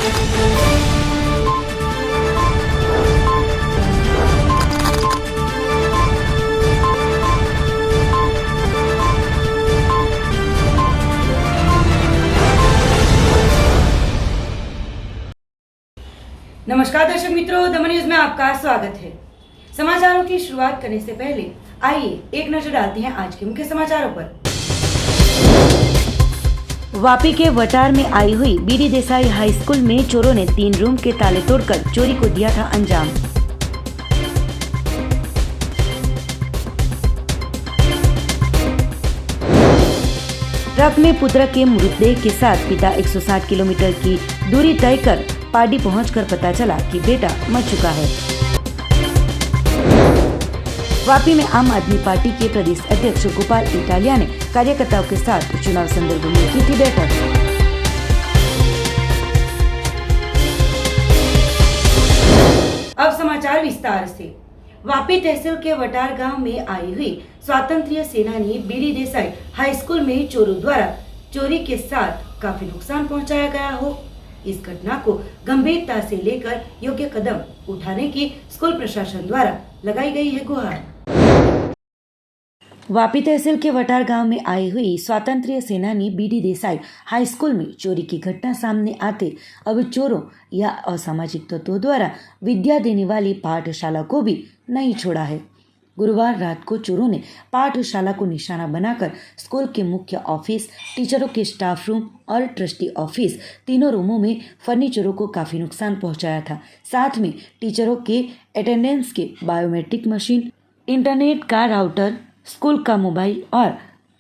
नमस्कार दर्शक मित्रों, दमन न्यूज में आपका स्वागत है। समाचारों की शुरुआत करने से पहले आइए एक नजर डालते हैं आज के मुख्य समाचारों पर। वापी के वटार में आई हुई बीडी देसाई हाई स्कूल में चोरों ने 3 रूम के ताले तोड़कर चोरी को दिया था अंजाम। ट्रक में पुत्र के मृतदेह के साथ पिता 160 किलोमीटर की दूरी तय कर पार्टी पहुंचकर पता चला कि बेटा मर चुका है। वापी में आम आदमी पार्टी के प्रदेश अध्यक्ष गोपाल इटालिया ने कार्यकर्ताओं के साथ चुनाव संदर्भ में की थी बैठक। अब समाचार विस्तार से। वापी तहसील के वटार गांव में आई हुई स्वातंत्र्य सेनानी बीडी देसाई हाई स्कूल में चोरों द्वारा चोरी के साथ काफी नुकसान पहुंचाया गया हो। इस घटना को गंभीरता से लेकर योग्य कदम उठाने की स्कूल प्रशासन द्वारा लगाई गई है गुहार। वापी तहसील के वटार गांव में आई हुई स्वातंत्र्य सेनानी बीडी देसाई हाई स्कूल में चोरी की घटना सामने आते अब चोरों या असामाजिक तत्वों द्वारा विद्या देने वाली पाठशाला को भी नहीं छोड़ा है। गुरुवार रात को चोरों ने पाठशाला को निशाना बनाकर स्कूल के मुख्य ऑफिस, टीचरों के स्टाफ रूम और ट्रस्टी ऑफिस तीनों रूमों में फर्नीचरों को काफ़ी नुकसान पहुंचाया था। साथ में टीचरों के अटेंडेंस के बायोमेट्रिक मशीन, इंटरनेट का राउटर, स्कूल का मोबाइल और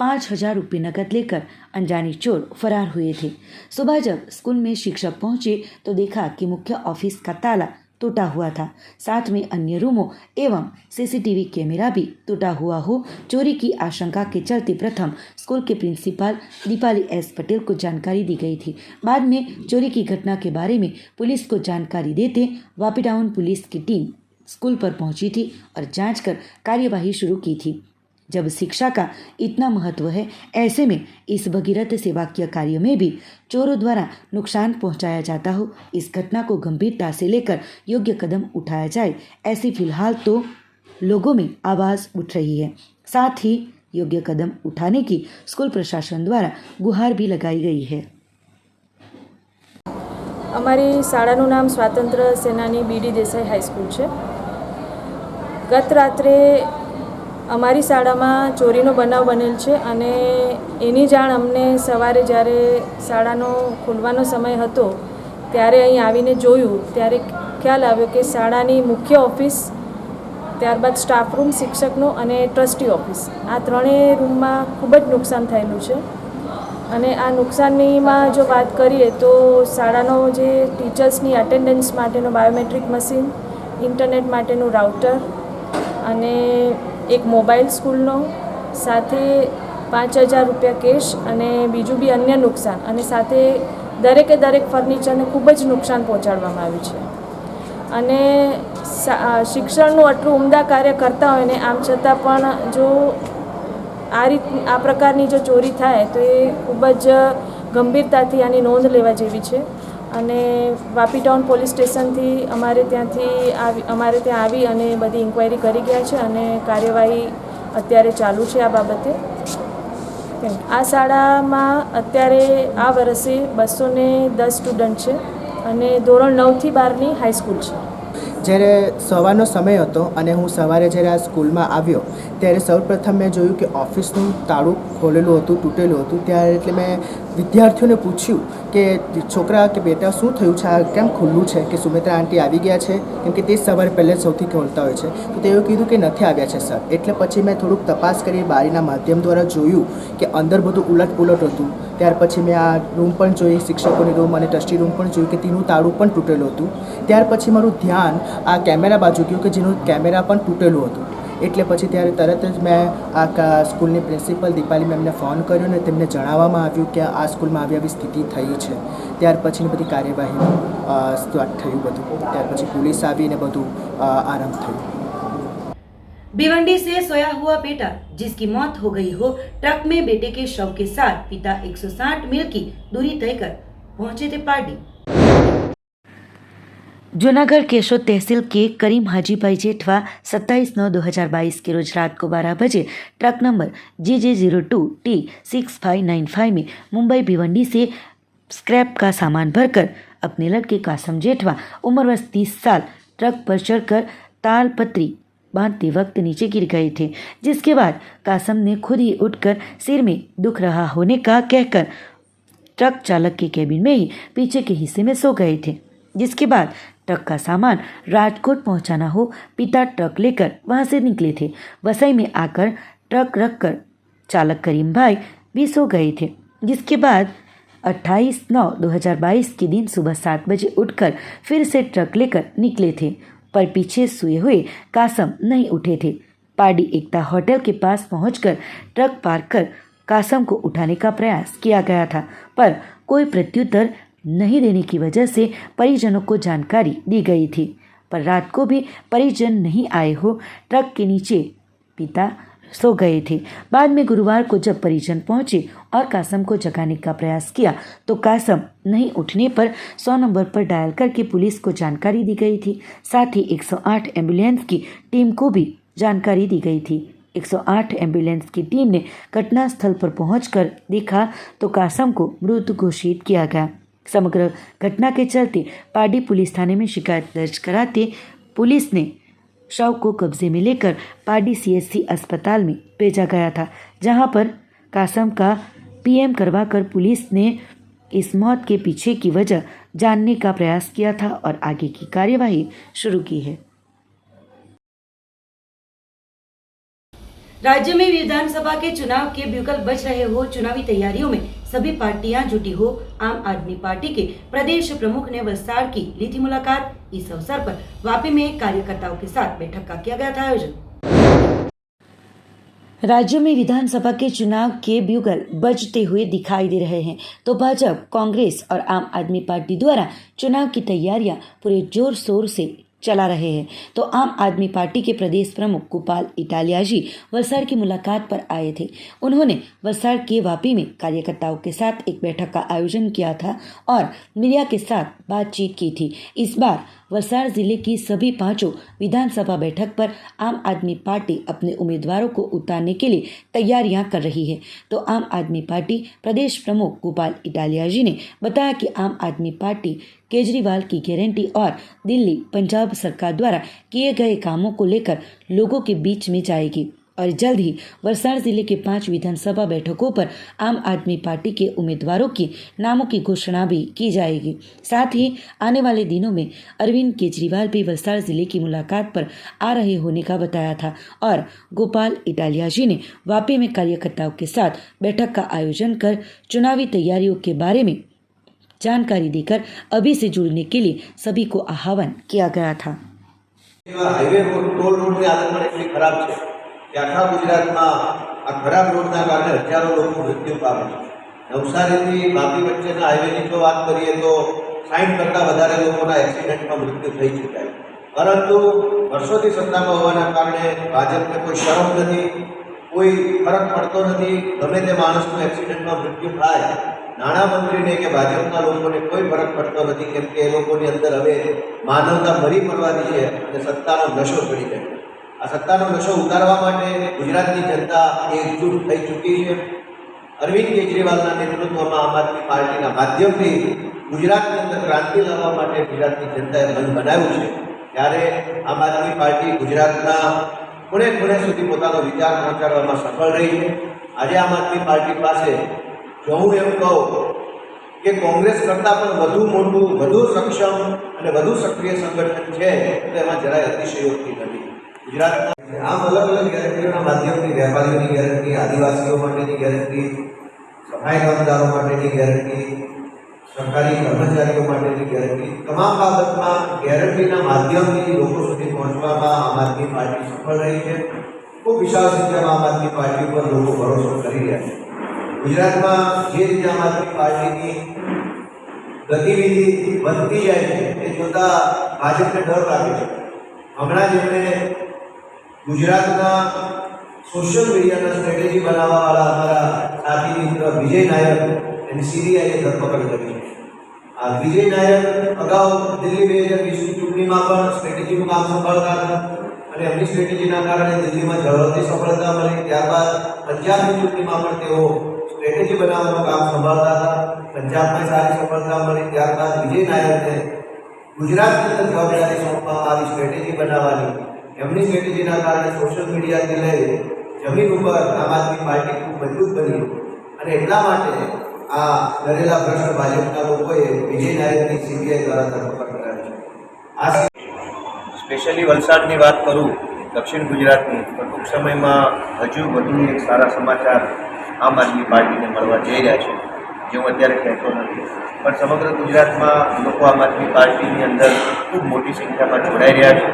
5,000 रुपये नकद लेकर अनजाने चोर फरार हुए थे। सुबह जब स्कूल में शिक्षक पहुंचे तो देखा कि मुख्य ऑफिस का ताला टूटा हुआ था, साथ में अन्य रूमों एवं सीसीटीवी कैमरा भी टूटा हुआ हो। चोरी की आशंका के चलते प्रथम स्कूल के प्रिंसिपल दीपाली एस पटेल को जानकारी दी गई थी। बाद में चोरी की घटना के बारे में पुलिस को जानकारी देते वापी टाउन पुलिस की टीम स्कूल पर पहुंची थी और जांच कर कार्यवाही शुरू की थी। जब शिक्षा का इतना महत्व है, ऐसे में इस भगीरथ सेवाकीय कार्य में भी चोरों द्वारा नुकसान पहुंचाया जाता हो। इस घटना को गंभीरता से लेकर योग्य कदम उठाया जाए, ऐसी फिलहाल तो लोगों में आवाज़ उठ रही है। साथ ही योग्य कदम उठाने की स्कूल प्रशासन द्वारा गुहार भी लगाई गई है। અમારી શાળાનું નામ સ્વાતંત્ર્ય સેનાની બીડી દેસાઈ હાઈસ્કૂલ છે। ગત રાત્રે અમારી શાળામાં ચોરીનો બનાવ બનેલ છે અને એની જાણ અમને સવારે જ્યારે શાળાનો ખુલવાનો સમય હતો ત્યારે અહીં આવીને જોયું ત્યારે ખ્યાલ આવ્યો કે શાળાની મુખ્ય ઓફિસ, ત્યારબાદ સ્ટાફ રૂમ, શિક્ષકનો અને ટ્રસ્ટી ઓફિસ આ ત્રણેય રૂમમાં ખૂબ જ નુકસાન થયેલું છે। અને આ નુકસાનીમાં જો વાત કરીએ તો શાળાનો જે ટીચર્સની અટેન્ડન્સ માટેનો બાયોમેટ્રિક મશીન, ઇન્ટરનેટ માટેનું રાઉટર અને એક મોબાઈલ સ્કૂલનો, સાથે 5,000 રૂપિયા કેશ અને બીજું બી અન્ય નુકસાન અને સાથે દરેકે દરેક ફર્નિચરને ખૂબ જ નુકસાન પહોંચાડવામાં આવ્યું છે। અને શિક્ષણનું આટલું ઉમદા કાર્ય કરતા હોય ને આમ છતાં પણ જો આ પ્રકારની જો ચોરી થાય તો એ ખૂબ જ ગંભીરતાથી આની નોંધ લેવા જેવી છે। અને વાપી ટાઉન પોલીસ સ્ટેશનથી અમારે ત્યાં આવી અને બધી ઇન્ક્વાયરી કરી ગયા છે અને કાર્યવાહી અત્યારે ચાલુ છે આ બાબતે। આ શાળામાં અત્યારે આ વર્ષે 210 સ્ટુડન્ટ છે અને ધોરણ 9થી 12ની હાઈસ્કૂલ છે। જ્યારે સવારનો સમય હતો અને હું સવારે જ્યારે આ સ્કૂલમાં આવ્યો ત્યારે સૌપ્રથમ મેં જોયું કે ઓફિસનું તાળું ખોલેલું હતું, તૂટેલું હતું। ત્યારે એટલે મેં વિદ્યાર્થીઓને પૂછ્યું કે છોકરા કે બેટા શું થયું છે, આ કેમ ખુલ્લું છે, કે સુમિત્રા આંટી આવી ગયા છે, કેમ કે તે સવારે પહેલે સૌથી ખોલતા હોય છે। તો તેઓએ કીધું કે નથી આવ્યા છે સર। એટલે પછી મેં થોડુંક તપાસ કરી, બારીના માધ્યમ દ્વારા જોયું કે અંદર બધું ઉલટપુલટ હતું। ત્યાર પછી મેં આ રૂમ પણ જોઈ, શિક્ષકોની રૂમ અને ટ્રસ્ટી રૂમ પણ જોયું કે તેનું તાળું પણ તૂટેલું હતું। ત્યાર પછી મારું ધ્યાન આ કેમેરા બાજુ ગયું કે જેનું કેમેરા પણ તૂટેલું હતું। એટલે પછી ત્યારે તરત જ મેં આ સ્કૂલની પ્રિન્સિપલ દીપાલી મેમને ફોન કર્યો અને તેમને જણાવવામાં આવ્યું કે આ સ્કૂલમાં આવી સ્થિતિ થઈ છે। ત્યાર પછીની બધી કાર્યવાહી સ્ટાર્ટ થયું બધું। ત્યાર પછી પોલીસ આવીને બધું આરંભ થયું। भिवंडी से सोया हुआ बेटा जिसकी मौत हो गई हो, ट्रक में बेटे के शव के साथ पिता 160 मील की दूरी तय कर पहुंचे थे पार्टी। जूनागढ़ केशोद तहसील के करीम हाजी भाई जेठवा 27/9/2022 के रोज रात को 12 बजे ट्रक नंबर GJ02T6595 में मुंबई भिवंडी से स्क्रैप का सामान भरकर अपने लड़के कासम जेठवा उम्र वर्ष 30 साल ट्रक पर चढ़कर तालपत्री बांधते वक्त नीचे गिर गए थे, जिसके बाद कासम ने खुद ही उठकर सिर में दुख रहा होने का कहकर ट्रक चालक के केबिन में ही पीछे के हिस्से में सो गए थे। जिसके बाद ट्रक का सामान राजकोट पहुंचाना हो पिता ट्रक लेकर वहां से निकले थे। वसई में आकर ट्रक रखकर चालक करीम भाई भी सो गए थे। जिसके बाद 28/9/2022 के दिन सुबह 7 बजे उठकर फिर से ट्रक लेकर निकले थे, पर पीछे सोए हुए कासम नहीं उठे थे। पार्डी एकता होटल के पास पहुंचकर ट्रक पार्क कर कासम को उठाने का प्रयास किया गया था, पर कोई प्रत्युत्तर नहीं देने की वजह से परिजनों को जानकारी दी गई थी, पर रात को भी परिजन नहीं आए हो ट्रक के नीचे पिता सो गए थे। बाद में गुरुवार को जब परिजन पहुंचे और कासम को जगाने का प्रयास किया तो कासम नहीं उठने पर 100 नंबर पर डायल करके पुलिस को जानकारी दी गई थी। साथ ही 108 एम्बुलेंस की टीम को भी जानकारी दी गई थी। 108 एम्बुलेंस की टीम ने घटनास्थल पर पहुंचकर देखा तो कासम को मृत घोषित किया गया। समग्र घटना के चलते पार्डी पुलिस थाने में शिकायत दर्ज कराते पुलिस ने शव को कब्जे में लेकर पार्डी CHC अस्पताल में भेजा गया था, जहां पर कासम का PM करवाकर पुलिस ने इस मौत के पीछे की वजह जानने का प्रयास किया था और आगे की कार्यवाही शुरू की है। राज्य में विधानसभा के चुनाव के ब्यूगल बज रहे हो, चुनावी तैयारियों में सभी पार्टियां जुटी हो। आम आदमी पार्टी के प्रदेश प्रमुख ने वलसाड़ की ली थी मुलाकात। इस अवसर पर वापी में कार्यकर्ताओं के साथ बैठक का किया गया था आयोजन। राज्य में विधानसभा के चुनाव के ब्यूगल बजते हुए दिखाई दे रहे हैं, तो भाजपा, कांग्रेस और आम आदमी पार्टी द्वारा चुनाव की तैयारियां पूरे जोर शोर से चला रहे हैं। तो आम आदमी पार्टी के प्रदेश प्रमुख गोपाल इटालिया जी वलसाड़ की मुलाकात पर आए थे। उन्होंने वलसाड़ के वापी में कार्यकर्ताओं के साथ एक बैठक का आयोजन किया था और मीडिया के साथ बातचीत की थी। इस बार वलसाड़ जिले की सभी 5 विधानसभा बैठक पर आम आदमी पार्टी अपने उम्मीदवारों को उतारने के लिए तैयारियां कर रही है। तो आम आदमी पार्टी प्रदेश प्रमुख गोपाल इटालिया जी ने बताया कि आम आदमी पार्टी केजरीवाल की गारंटी और दिल्ली पंजाब सरकार द्वारा किए गए कामों को लेकर लोगों के बीच में जाएगी और जल्द ही वलसाड़ जिले के 5 विधानसभा बैठकों पर आम आदमी पार्टी के उम्मीदवारों के नामों की घोषणा भी की जाएगी। साथ ही आने वाले दिनों में अरविंद केजरीवाल भी वलसाड़ जिले की मुलाकात पर आ रहे होने का बताया था और गोपाल इटालिया जी ने वापी में कार्यकर्ताओं के साथ बैठक का आयोजन कर चुनावी तैयारियों के बारे में जानकारी देकर अभी से जुड़ने के लिए सभी को आह्वान किया गया था। हाईवे रोड, टोल रोडની હાલત પણ એટલી ખરાબ છે કે આખા ગુજરાતમાં આ ખરાબ રોડના કારણે હજારો લોકો મૃત્યુ પામે છે। નવસારીથી વાપી વચ્ચેના હાઈવેની જો વાત કરીએ તો 60 કરતાં વધારે લોકોના એક્સિડન્ટમાં મૃત્યુ થઈ ચૂક્યા છે, પરંતુ વર્ષોથી સત્તામાં હોવાના કારણે ભાજપને કોઈ શરમ નથી, કોઈ ફરક પડતો નથી। ગમે તે માણસનું એક્સિડન્ટમાં મૃત્યુ થાય, નાણામંત્રીને કે ભાજપના લોકોને કોઈ ફરક પડતો નથી, કેમ કે એ લોકોની અંદર હવે માનવતા મરી પડવાની છે અને સત્તાનો નશો ચડી ગયો। આ સત્તાનો નશો ઉતારવા માટે ગુજરાતની જનતા એકજૂટ થઈ ચૂકી છે। અરવિંદ કેજરીવાલના નેતૃત્વમાં આમ આદમી પાર્ટીના માધ્યમથી ગુજરાતની અંદર ક્રાંતિ લાવવા માટે ગુજરાતની જનતાએ મન બનાવ્યું છે। ત્યારે આમ આદમી પાર્ટી ગુજરાતના ખૂણે ખૂણે સુધી પોતાનો વિચાર પહોંચાડવામાં સફળ રહી છે। આજે આમ આદમી પાર્ટી પાસે જો હું એમ કહું કે કોંગ્રેસ કરતાં પણ વધુ મોટું, વધુ સક્ષમ અને વધુ સક્રિય સંગઠન છે તો એમાં જરાય અતિશયોક્તિ નથી। ગુજરાતના આમ અલગ અલગ ગેરંટીઓના માધ્યમથી વેપારીઓની ગેરંટી, આદિવાસીઓ માટેની ગેરંટી, સફાઈ કામદારો માટેની ગેરંટી, સરકારી કર્મચારીઓ માટેની ગેરંટી, તમામ બાબતમાં ગેરંટીના માધ્યમથી લોકો સુધી પહોંચવામાં આમ આદમી પાર્ટી સફળ રહી છે। ખૂબ વિશાળ સંખ્યામાં આમ આદમી પાર્ટી પર લોકો ભરોસો કરી રહ્યા છે। ગુજરાતમાં જે રીતે આમ આદમી પાર્ટીની ગતિવિધિ વધતી જાય છે એ જોતા ભાજપને ડર લાગે છે। હમણાં જ એમણે ગુજરાતના સોશિયલ મીડિયાના સ્ટ્રેટેજી બનાવવાવાળા અમારા સાથી મિત્ર વિજય નાયક એની CBIએ ધરપકડ કરી છે। વિજય નાયર અગાઉ દિલ્હી 2020ની ચૂંટણીમાં પણ સ્ટ્રેટેજીનું કામ સંભાળતા હતા અને એમની સ્ટ્રેટેજીના કારણે દિલ્હીમાં ઝળહળતી સફળતા મળી. ત્યારબાદ પંજાબની ચૂંટણીમાં પણ તેઓ સ્ટ્રેટેજી બનાવવાનું કામ સંભાળતા હતા. પંજાબમાં સારી સફળતા મળી. ત્યારબાદ વિજય નાયરને ગુજરાતની અંદર જવાબદારી સોંપવામાં આવી સ્ટ્રેટેજી બનાવવાની. એમની સ્ટ્રેટેજીના કારણે સોશિયલ મીડિયાથી લઈ જમીન ઉપર આમ આદમી પાર્ટી ખૂબ મજબૂત બની અને એટલા માટે આ ડરેલા ભ્રષ્ટ ભાજપના લોકોએ વિજય નાયરની સીબીઆઈ દ્વારા ધરપકડ કરાવી છે. આ સ્પેશિયલી વલસાડની વાત કરું, દક્ષિણ ગુજરાતની, તો ટૂંક સમયમાં હજુ વધુ એક સારા સમાચાર આમ આદમી પાર્ટીને મળવા જઈ રહ્યા છે, જે હું અત્યારે કહેતો નથી. પણ સમગ્ર ગુજરાતમાં લોકો આમ આદમી પાર્ટીની અંદર ખૂબ મોટી સંખ્યામાં જોડાઈ રહ્યા છે.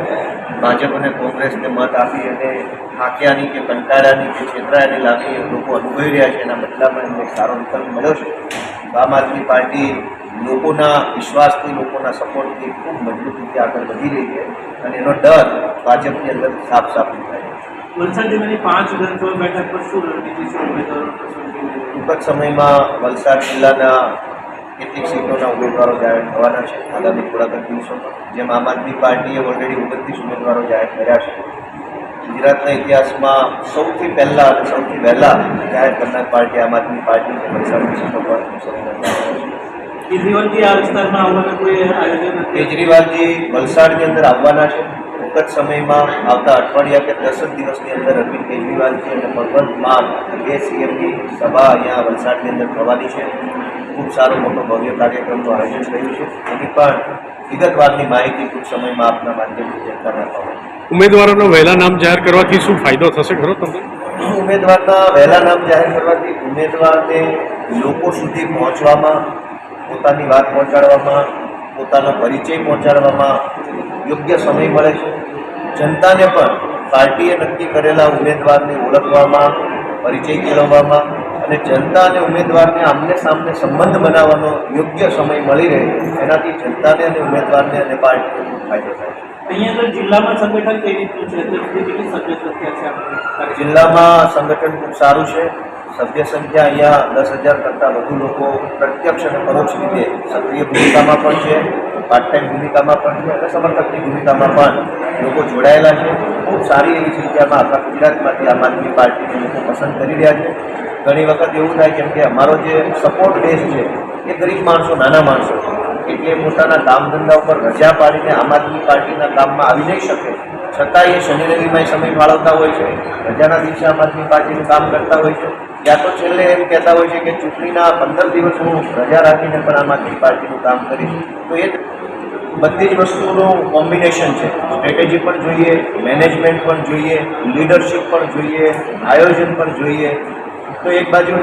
ભાજપ અને કોંગ્રેસને મત આપી અને હાંક્યાની કે કંટાળાની કે છેતરાયાની લાગણી લોકો અનુભવી રહ્યા છે. એના બદલામાં એમને એક સારો વિકલ્પ મળ્યો છે. આમ આદમી પાર્ટી લોકોના વિશ્વાસથી, લોકોના સપોર્ટથી ખૂબ મજબૂત રીતે આગળ વધી રહી છે અને એનો ડર ભાજપની અંદર સાફ સાફ દેખાય છે. વલસાડ જિલ્લાની 5 વિધાનસભા બેઠક પર શું રણનીતિ છે ઉમેદવારો ટૂંક જ સમયમાં વલસાડ જિલ્લાના કેટલીક સીટોના ઉમેદવારો જાહેર થવાના છે આગામી થોડાક જ દિવસોમાં. જેમ આમ આદમી પાર્ટીએ ઓલરેડી 29 ઉમેદવારો જાહેર કર્યા છે. ગુજરાતના ઇતિહાસમાં સૌથી પહેલાં અને સૌથી વહેલા જાહેર કરનાર પાર્ટી આમ આદમી પાર્ટી વલસાડની સીટો પર કેજરીવાલજી આ વિસ્તારમાં આવવાના કોઈ આયોજન નથી? કેજરીવાલજી વલસાડની અંદર આવવાના છે. ટૂંક જ સમયમાં આવતા અઠવાડિયા કે 10 જ દિવસની અંદર અરવિંદ કેજરીવાલજી અને ભગવંત માન 2 સીએમની સભા અહીંયા વલસાડની અંદર થવાની છે. ખૂબ સારો મોટો ભવ્ય કાર્યક્રમનું આયોજન થયું છે. એની પણ વિગતવારની માહિતી ટૂંક સમયમાં આપના માધ્યમથી જનતાને આપવામાં. ઉમેદવારોનો વહેલા નામ જાહેર કરવાથી શું ફાયદો થશે ખરો તમને? ઉમેદવારના વહેલા નામ જાહેર કરવાથી ઉમેદવારને લોકો સુધી પહોંચવામાં, પોતાની વાત પહોંચાડવામાં, પોતાનો પરિચય પહોંચાડવામાં યોગ્ય સમય મળે છે. જનતાને પણ પાર્ટીએ નક્કી કરેલા ઉમેદવારને ઓળખવામાં, પરિચય કેળવવામાં અને જનતા અને ઉમેદવારને આમને સામને સંબંધ બનાવવાનો યોગ્ય સમય મળી રહે, એનાથી જનતાને અને ઉમેદવારને અને પાર્ટીને ખૂબ ફાયદો થાય છે. અહીંયા તો જિલ્લામાં સંગઠન કઈ રીતનું છે? કેટલી સભ્ય સંખ્યા છે? જિલ્લામાં સંગઠન ખૂબ સારું છે. સભ્ય સંખ્યા અહીંયા 10,000 કરતાં વધુ લોકો પ્રત્યક્ષ અને પરોક્ષ રીતે સક્રિય ભૂમિકામાં પણ છે, પાર્ટ ટાઈમ ભૂમિકામાં પણ છે અને સમર્થકની ભૂમિકામાં પણ લોકો જોડાયેલા છે. ખૂબ સારી એવી સંખ્યામાં આખા ગુજરાતમાંથી આમ આદમી પાર્ટીને લોકો પસંદ કરી રહ્યા છે. ઘણી વખત એવું થાય કેમ કે અમારો જે સપોર્ટ બેઝ છે એ ગરીબ માણસો, નાના માણસો છે, એટલે પોતાના કામ ધંધા ઉપર રજા પાડીને આમ આદમી પાર્ટીના કામમાં આવી નહીં શકે, છતાં એ શનિ રવિમાં સમય ફાળવતા હોય છે. રજાના દિવસે આમ આદમી પાર્ટીનું કામ કરતા હોય છે. યા તો છેલ્લે એમ કહેતા હોય છે કે ચૂંટણીના 15 દિવસ હું રજા રાખીને પણ આમ આદમી પાર્ટીનું કામ કરીશ. તો એ બધી જ વસ્તુનું કોમ્બિનેશન છે. સ્ટ્રેટેજી પણ જોઈએ, મેનેજમેન્ટ પણ જોઈએ, લીડરશિપ પણ જોઈએ, આયોજન પણ જોઈએ. तो एक बाजू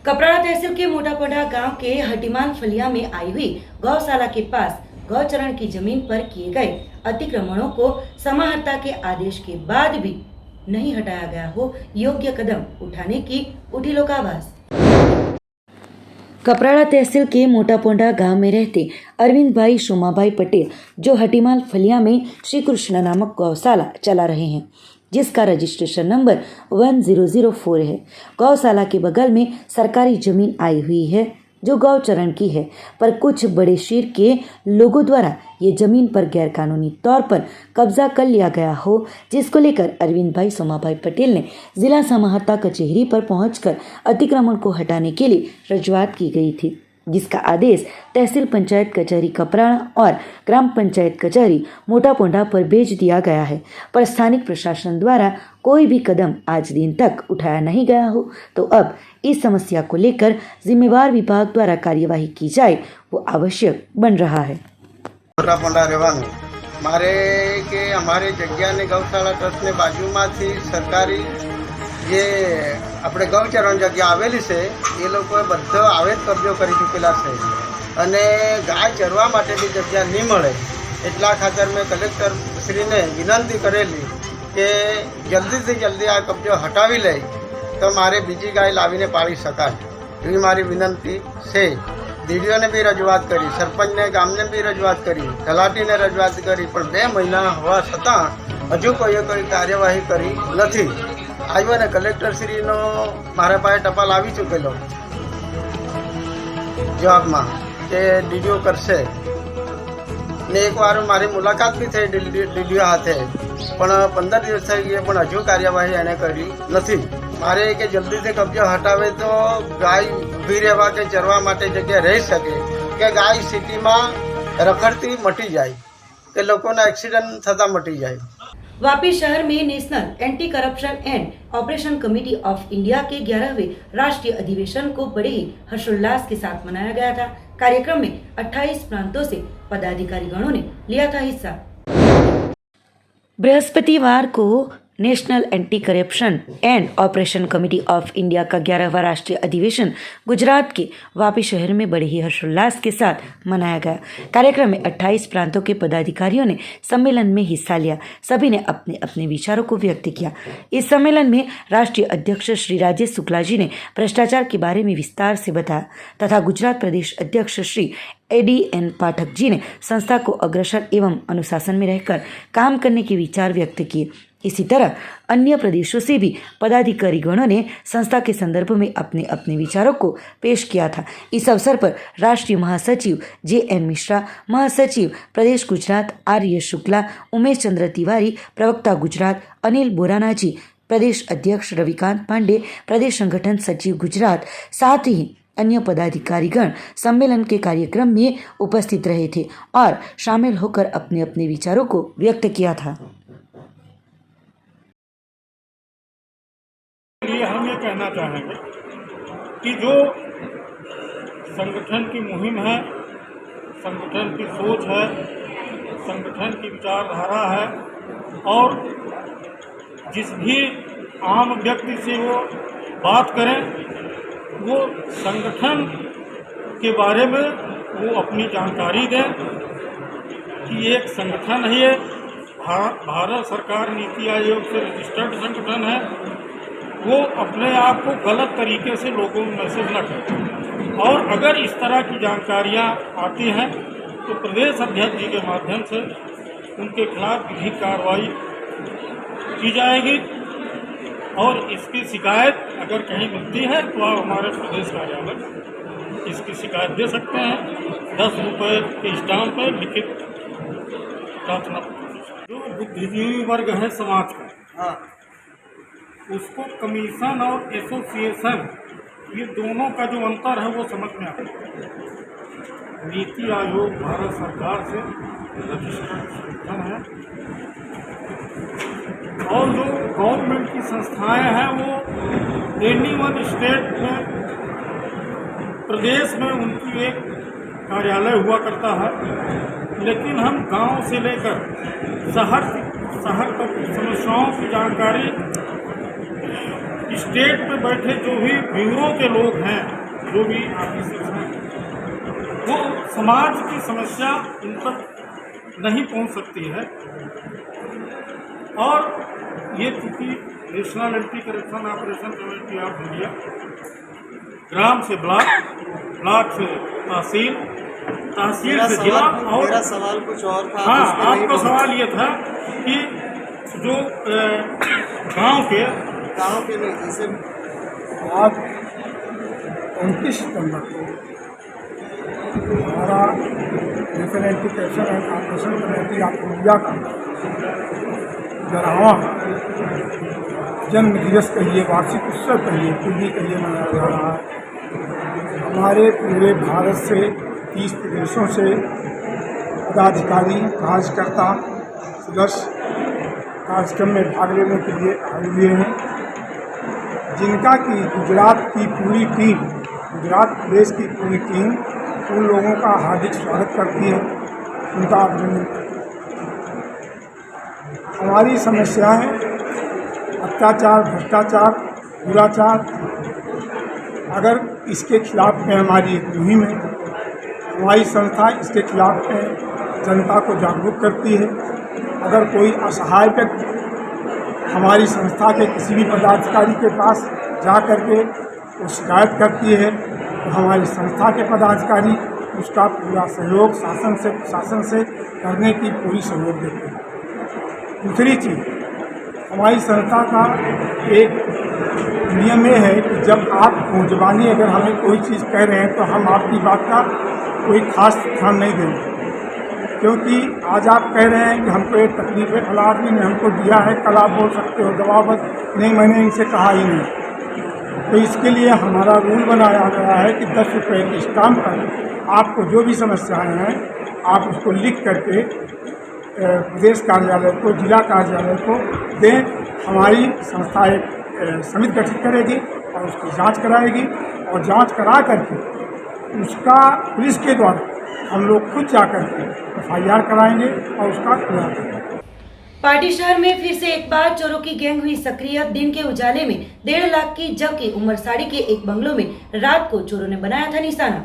कपराड़ा तहसील के मोटापोंडा गांव के हटीमान फलिया में आई हुई गौशाला के पास गौचरण की जमीन पर किए गए अतिक्रमणों को समाहर्ता के आदेश के बाद भी नहीं हटाया गया हो, योग्य कदम उठाने की उठी लोकावास। कपराड़ा तहसील के मोटापोंडा गांव में रहते अरविंद भाई शोमाभाई पटेल जो हटीमाल फलिया में श्री कृष्ण नामक गौशाला चला रहे हैं, जिसका रजिस्ट्रेशन नंबर 1004 है। गौशाला के बगल में सरकारी जमीन आई हुई है जो गौचरण की है, पर कुछ बड़े शीर के लोगों द्वारा ये जमीन पर गैरकानूनी तौर पर कब्जा कर लिया गया हो, जिसको लेकर अरविंद भाई सोमाभाई पटेल ने जिला समाहर्ता कचहरी पर पहुंचकर अतिक्रमण को हटाने के लिए रजूआत की गई थी, जिसका आदेश तहसील पंचायत कचहरी कपराड़ा और ग्राम पंचायत कचहरी मोटापोंडा पर भेज दिया गया है, पर स्थानिक प्रशासन द्वारा कोई भी कदम आज दिन तक उठाया नहीं गया हो, तो अब इस समस्या को लेकर जिम्मेवार विभाग द्वारा कार्यवाही की जाए वो आवश्यक बन रहा है। મોટાપોંડા રહેવાનું મારે કે અમારી જગ્યાને ગૌશાળા ટ્રસ્ટની બાજુમાંથી સરકારી જે આપણે ગૌચરણ જગ્યા આવેલી છે એ લોકોએ બધો આવેદ કબજો કરી ચૂકેલા છે અને ગાય ચરવા માટેની જગ્યા નહીં મળે એટલા ખાતર મેં કલેક્ટરશ્રીને વિનંતી કરેલી કે જલ્દીથી જલ્દી આ કબજો હટાવી લે તો મારે બીજી ગાય લાવીને પાળી શકાય એવી મારી વિનંતી છે। દીડીઓને બી રજૂઆત કરી, સરપંચને ગામને બી રજૂઆત કરી, તલાટીને રજૂઆત કરી, પણ 2 મહિના હોવા છતાં હજુ કોઈએ કોઈ કાર્યવાહી કરી નથી। આવ્યો ને કલેક્ટરશ્રીનો મારા પાસે ટપાલ આવી ચૂકેલો જવાબમાં કે ડીડીઓ કરશે ને એકવાર મારી મુલાકાત બી થઈ ડીડીઓ હાથે, પણ 15 દિવસ થઈ ગયા પણ હજુ કાર્યવાહી એણે કરી નથી. મારે કે જલ્દીથી કબજો હટાવે તો ગાય ઊભી રહેવા કે ચરવા માટે જગ્યા રહી શકે, કે ગાય સિટીમાં રખડતી મટી જાય, કે લોકોના એક્સિડન્ટ થતા મટી જાય. वापी शहर में national anti corruption and operation committee of India के 11वें राष्ट्रीय अधिवेशन को बड़े ही हर्षोल्लास के साथ मनाया गया था। कार्यक्रम में 28 प्रांतों से पदाधिकारी गणों ने लिया था हिस्सा। बृहस्पतिवार को national anti corruption and operation committee of India का 11वां राष्ट्रीय अधिवेशन गुजरात के वापी शहर में बड़े ही हर्षोल्लास के साथ मनाया गया। कार्यक्रम में 28 प्रांतों के पदाधिकारियों ने सम्मेलन में हिस्सा लिया। सभी ने अपने अपने विचारों को व्यक्त किया। इस सम्मेलन में राष्ट्रीय अध्यक्ष श्री राजेश शुक्ला जी ने भ्रष्टाचार के बारे में विस्तार से बताया तथा गुजरात प्रदेश अध्यक्ष श्री ADN पाठक जी ने संस्था को अग्रसर एवं अनुशासन में रहकर काम करने के विचार व्यक्त किए। इसी तरह अन्य प्रदेशों से भी पदाधिकारीगणों ने संस्था के संदर्भ में अपने अपने विचारों को पेश किया था। इस अवसर पर राष्ट्रीय महासचिव JN मिश्रा, महासचिव प्रदेश गुजरात RS शुक्ला, उमेश चंद्र तिवारी, प्रवक्ता गुजरात अनिल बोराना जी, प्रदेश अध्यक्ष रविकांत पांडे, प्रदेश संगठन सचिव गुजरात, साथ ही अन्य पदाधिकारीगण सम्मेलन के कार्यक्रम में उपस्थित रहे थे और शामिल होकर अपने अपने विचारों को व्यक्त किया था। लिए हम ये कहना चाहेंगे कि जो संगठन की मुहिम है, संगठन की सोच है, संगठन की विचारधारा है और जिस भी आम व्यक्ति से वो बात करें वो संगठन के बारे में वो अपनी जानकारी दें कि एक संगठन है, ये भारत सरकार नीति आयोग से रजिस्टर्ड संगठन है, वो अपने आप को गलत तरीके से लोगों में मैसेज न करें। और अगर इस तरह की जानकारियाँ आती हैं तो प्रदेश अध्यक्ष जी के माध्यम से उनके खिलाफ विधिक कार्रवाई की जाएगी और इसकी शिकायत अगर कहीं मिलती है तो आप हमारे प्रदेश कार्यालय इसकी शिकायत दे सकते हैं। 10 रुपये के स्टाम्प पर लिखित प्रार्थना पत्र। जो बुद्धिजीवी वर्ग है समाज का, उसको कमीशन और एसोसिएशन ये दोनों का जो अंतर है वो समझ में आता है। नीति आयोग भारत सरकार से रजिस्टर्ड संगठन है और जो गवर्नमेंट की संस्थाएं हैं वो एनी वन स्टेट में प्रदेश में उनकी एक कार्यालय हुआ करता है, लेकिन हम गांव से लेकर शहर तक समस्याओं की जानकारी स्टेट में बैठे जो भी ब्यूरो के लोग हैं, जो भी ऑफिसर्स हैं, वो समाज की समस्या उन तक नहीं पहुंच सकती है। और ये चूँकि national anti corruption operation committee of India ग्राम से ब्लॉक, ब्लॉक से तहसील, तहसील से जिला। और मेरा सवाल कुछ और था। हाँ, आपका सवाल ये था कि जो गांव के नहीं, जैसे आज 29 सितंबर को हमारा national anti corruption and operation committee of India का 11वां जन्म दिवस कहिए, वार्षिक उत्सव कहिए, पीढ़ी कहिए मनाया जा रहा है। हमारे पूरे भारत से 30 प्रदेशों से पदाधिकारी, कार्यकर्ता, सदस्य कार्यक्रम में भाग लेने के लिए आए हुए हैं, जिनका कि गुजरात की पूरी टीम, गुजरात प्रदेश की पूरी टीम उन लोगों का हार्दिक स्वागत करती है, उनका अभिनंदन करती है। हमारी समस्याएं अत्याचार, भ्रष्टाचार, दुराचार, अगर इसके खिलाफ में हमारी एक मुहिम है, हमारी संस्था इसके खिलाफ में जनता को जागरूक करती है। अगर कोई असहाय व्यक्ति हमारी संस्था के किसी भी पदाधिकारी के पास जा कर के वो शिकायत करती है तो हमारी संस्था के पदाधिकारी उसका पूरा सहयोग शासन से करने की पूरी सहयोग देते हैं। दूसरी चीज़, हमारी संस्था का एक नियम ये है कि जब आप ज़बानी अगर हमें कोई चीज़ कह रहे हैं तो हम आपकी बात का कोई खास ध्यान नहीं देंगे, क्योंकि आज आप कह रहे हैं कि हमको ये तकलीफ है, फला आदमी ने हमको दिया है, कल आप बोल सकते हो जवाब नहीं मैंने इनसे कहा ही नहीं। तो इसके लिए हमारा रूल बनाया गया है कि 10 रुपये की स्टाम्प पर आपको जो भी समस्याएं हैं आप उसको लिख करके प्रदेश कार्यालय को, जिला कार्यालय को दें। हमारी संस्था एक समिति गठित करेगी और उसकी जांच कराएगी, और जांच करा करके उसका पुलिस के द्वारा हम लोग खुद जाकर के FIR कराएंगे और उसका खुलासा करेंगे। पार्टी शहर में फिर से एक बार चोरों की गैंग हुई सक्रिय। दिन के उजाले में 1.5 लाख की जबकि उमरसाड़ी के एक बंगलों में रात को चोरों ने बनाया था निशाना।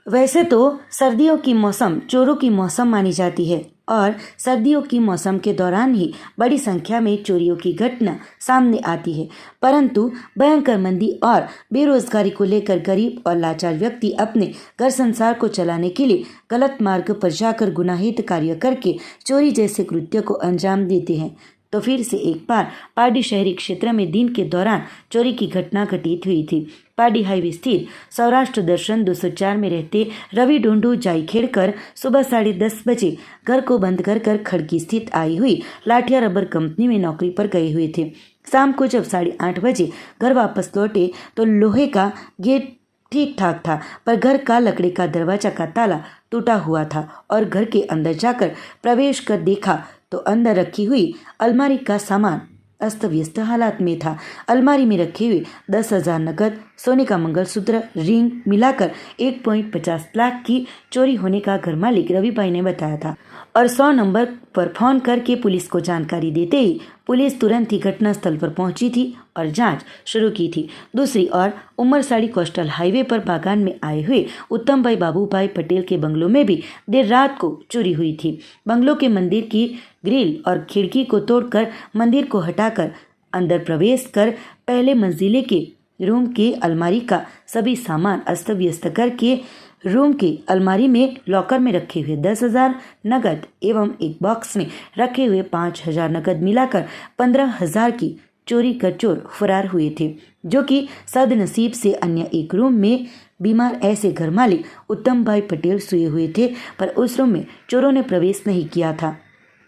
वैसे तो सर्दियों की मौसम चोरों की मौसम मानी जाती है और सर्दियों की मौसम के दौरान ही बड़ी संख्या में चोरियों की घटना सामने आती है, परंतु भयंकर मंदी और बेरोजगारी को लेकर गरीब और लाचार व्यक्ति अपने घर संसार को चलाने के लिए गलत मार्ग पर जाकर गुनाहित कार्य करके चोरी जैसे कृत्य को अंजाम देते हैं। तो फिर से एक बार पारडी शहरी क्षेत्र में दिन के दौरान चोरी की घटना घटित हुई थी। पारडी हाईवे स्थित सौराष्ट्र दर्शन 204 में रहते रवि ढूंढू जाईखेड़कर सुबह 10:30 बजे घर को बंद कर खड़की स्थित आई हुई लाठिया रबर कंपनी में नौकरी पर गए हुए थे। शाम को जब 8:30 बजे घर वापस लौटे तो लोहे का गेट ठीक ठाक था, पर घर का लकड़ी का दरवाजा का ताला टूटा हुआ था और घर के अंदर जाकर प्रवेश कर देखा तो अंदर रखी हुई अलमारी का सामान अस्त व्यस्त हालात में था। अलमारी में रखे हुए 10,000 नकद, सोने का मंगलसूत्र, रिंग मिलाकर 1.50 लाख की चोरी होने का घर मालिक रवि भाई ने बताया था और 100 नंबर पर फोन करके पुलिस को जानकारी देते ही पुलिस तुरंत ही घटनास्थल पर पहुंची थी और जांच शुरू की थी। दूसरी ओर उमरसाड़ी कोस्टल हाईवे पर बागान में आए हुए उत्तम भाई बाबूभाई पटेल के बंगलों में भी देर रात को चोरी हुई थी। बंगलों के मंदिर की ग्रिल और खिड़की को तोड़कर मंदिर को हटाकर अंदर प्रवेश कर पहले मंजिले के रूम के अलमारी का सभी सामान अस्त व्यस्त करके रूम के अलमारी में लॉकर में रखे हुए 10,000 नकद एवं एक बॉक्स में रखे हुए 5,000 नकद मिलाकर 15,000 की चोरी कर चोर फरार हुए थे, जो कि सदनसीब से अन्य एक रूम में बीमार ऐसे घर मालिक उत्तम भाई पटेल सोए हुए थे, पर उस रूम में चोरों ने प्रवेश नहीं किया था।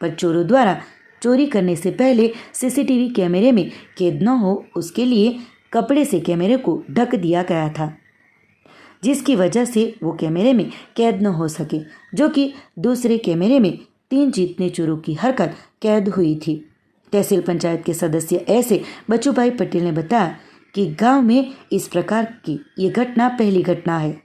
पर चोरों द्वारा चोरी करने से पहले CCTV कैमरे में कैद न हो उसके लिए कपड़े से कैमरे को ढक दिया गया था, जिसकी वजह से वो कैमरे में कैद न हो सके, जो कि दूसरे कैमरे में 3 जितने चोरों की हरकत कैद हुई थी। तहसील पंचायत के सदस्य ऐसे बच्चूभाई पटेल ने बताया कि गांव में इस प्रकार की ये घटना पहली घटना है।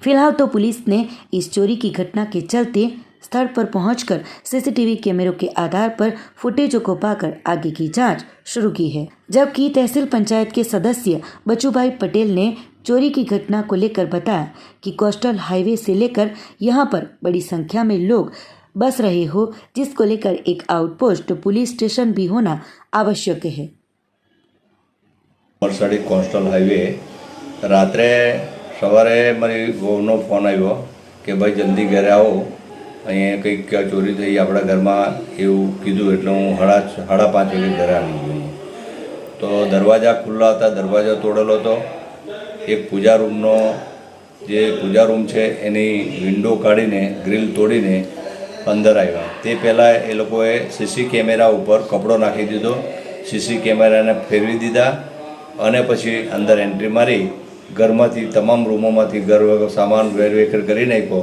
फिलहाल तो पुलिस ने इस चोरी की घटना के चलते स्थल पर पहुंचकर CCTV कैमरों के आधार पर फुटेजों को पाकर आगे की जांच शुरू की है। जबकि तहसील पंचायत के सदस्य बच्चूभाई पटेल ने चोरी की घटना को लेकर बताया कि कोस्टल हाईवे से लेकर यहां पर बड़ी संख्या में लोग बस रहे हो, जिसको लेकर एक आउटपोस्ट पुलिस स्टेशन भी होना आवश्यक है। उमरसाड़ी कोस्टल हाईवे रात्रे सवारे मारी वहूनो फोन आव्यो कि भाई जल्दी घरे आओ, अहीं कंईक चोरी थई आपણા ઘરમાં એવું કીધું એટલે હું 5:30 વાગે ઘરે આવી ગયો। તો દરવાજા ખુલ્લા હતા, દરવાજો તોડેલો હતો। એક પૂજા રૂમનો જે પૂજા રૂમ છે એની વિન્ડો કાઢીને ગ્રીલ તોડીને અંદર આવ્યા। તે પહેલાં એ લોકોએ CC કેમેરા ઉપર કપડો નાખી દીધો, CC કેમેરાને ફેરવી દીધા અને પછી અંદર એન્ટ્રી મારી ઘરમાંથી તમામ રૂમોમાંથી ઘર સામાન વેરવેખેર કરી નાખ્યો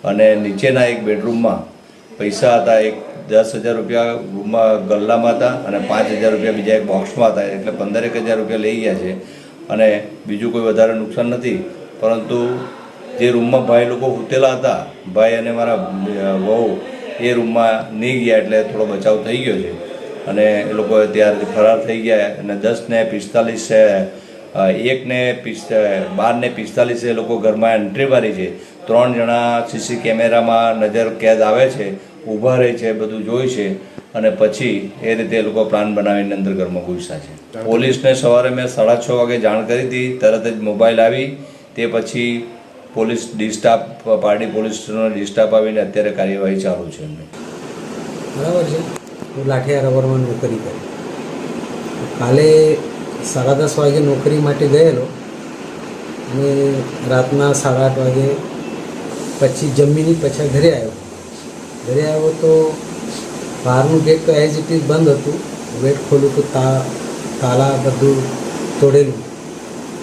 અને નીચેના એક બેડરૂમમાં પૈસા હતા, એક 10,000 રૂપિયા રૂમમાં ગલ્લામાં હતા અને 5,000 રૂપિયા બીજા એક બોક્સમાં હતા, એટલે 15,000 રૂપિયા લઈ ગયા છે અને બીજું કોઈ વધારે નુકસાન નથી। પરંતુ જે રૂમમાં ભાઈ લોકો સૂતેલા હતા, ભાઈ અને મારા વહુ એ રૂમમાં નહીં ગયા એટલે થોડો બચાવ થઈ ગયો છે અને એ લોકો ત્યારથી ફરાર થઈ ગયા અને 10:45 12:45 એ લોકો ઘરમાં એન્ટ્રી મારી છે। 3 જણા CC કેમેરામાં નજર કેદ આવે છે, ઊભા રહે છે, બધું જોઈ છે અને પછી એ રીતે એ લોકો પ્લાન બનાવીને અંદર ઘરમાં ઘૂસ્યા છે। પોલીસને સવારે મેં 6:30 વાગે જાણ કરી હતી, તરત જ મોબાઈલ આવી, તે પછી પોલીસ ડી-સ્ટાફ પારડી પોલીસ સ્ટેશનનો ડી-સ્ટાફ આવીને અત્યારે કાર્યવાહી ચાલુ છે। બરાબર છે। હું લાઠિયા રબરમાં નોકરી કરી. કાલે 10:30 વાગે નોકરી માટે ગયેલો અને રાતના 8:30 વાગે પછી જમીની પછી ઘરે આવ્યો તો બહારનું ગેટ તો એઝ ઇટ ઇઝ બંધ હતું. ગેટ ખોલું તો તાલા બધું તોડેલું.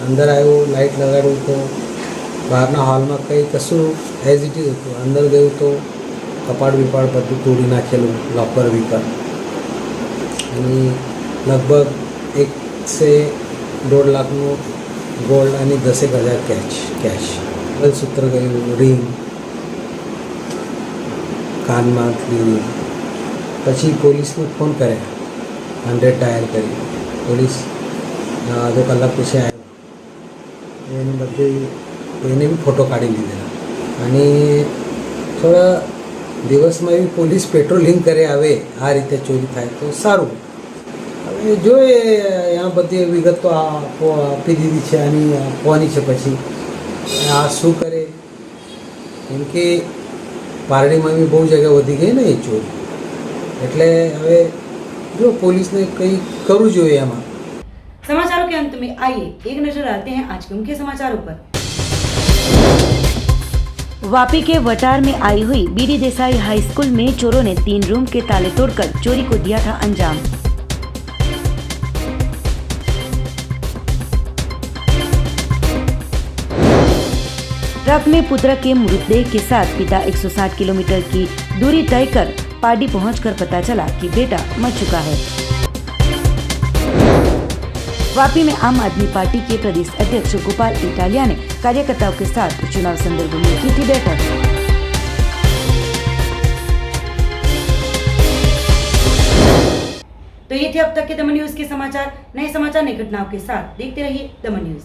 અંદર આવ્યો, લાઇટ લગાડ્યું તો બહારના હોલમાં કંઈ કશું એઝ ઇટ ઇઝ હતું. અંદર ગયું તો કપાટ વિપાટ બધું તોડી નાખેલું, લોકર વિકર, અને લગભગ 1.5 લાખનું ગોલ્ડ અને 10,000 કેશ. સૂત્ર ગયું, રિંગ, કાનમાં લીધી. પછી પોલીસને ફોન કર્યા, 100 ડાયલ કરી. પોલીસ અડધો કલાક પછી આવ્યો. એને એને બી ફોટો કાઢી લીધેલા. અને થોડા દિવસમાં એવી પોલીસ પેટ્રોલિંગ કરે આવે, આ રીતે ચોરી થાય તો સારું. હવે જોઈએ, આ બધી વિગત તો આપી દીધી છે, આની આપવાની છે. પછી આ શું કરે, કેમ કે પારડીમાં બી બહુ જગ્યા વધી ગઈ ને એ ચોરી. એટલે હવે જો पुलिस ने कई करવું જોઈએ એમાં. समाचारों के अंत में आइए एक नजर आते हैं आज के मुख्य समाचारों पर। वापी के वटार में आई हुई बीडी देसाई हाई स्कूल में चोरों ने 3 रूम के ताले तोड़कर चोरी को दिया था अंजाम। ट्रक में पुत्र के मृतदेह के साथ पिता 160 किलोमीटर की दूरी तय कर पार्टी पहुंचकर पता चला कि बेटा मर चुका है। वापी में आम आदमी पार्टी के प्रदेश अध्यक्ष गोपाल इटालिया ने कार्यकर्ताओं के साथ चुनाव संदर्भ में की थी बैठक। तो ये थे अब तक के दमन न्यूज के समाचार। नए समाचार, नई घटनाओं के साथ देखते रहिए दमन न्यूज।